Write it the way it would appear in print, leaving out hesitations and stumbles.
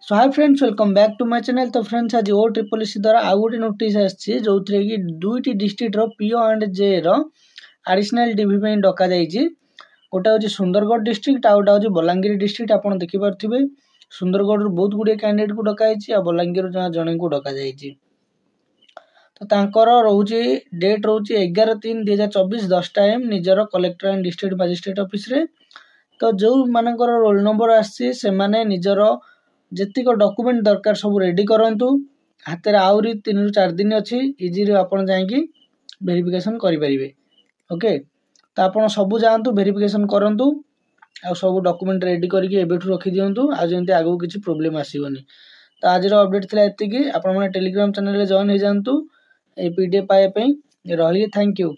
So hi friends, welcome back to my channel. तो friends, आज O triple S द्वारा आउ गोटे नोटिस आसी जो कि दुईटी डिस्ट्रिक्ट पीओ एंड जे आडिशनल डीवी डक गोटे हूँ सुंदरगढ़ डिस्ट्रिक्ट आउ गोटे हूँ बलांगीर डिस्ट्रिक्ट। आप देखिपे सुंदरगढ़ बहुत गुड़े कैंडिडेट को डकाई आ बलांगीर जन को डक तो तांकर रोचे डेट रोचे 11/3/2024 10 AM निजर collector and district magistrate office रे। तो जो मानकर रोल नंबर आसी से माने निजर जेतिक डॉक्यूमेंट दरकार सब रेडी करंतु। हाथ में आहरी 3 ରୁ 4 दिन अच्छी इजी आपन जाइए वेरिफिकेशन करें। ओके, तो आप सब जातु वेरिफिकेशन करूँ आ सब डॉक्यूमेंट रेडी करके रखी दिंतु आमती आगू किसी प्रोब्लेम आसोनी। तो आज अपडेट थी एति। आप टेलीग्राम चैनल जॉइन हो जातु पीडीएफ पाइबा रही। Thank you.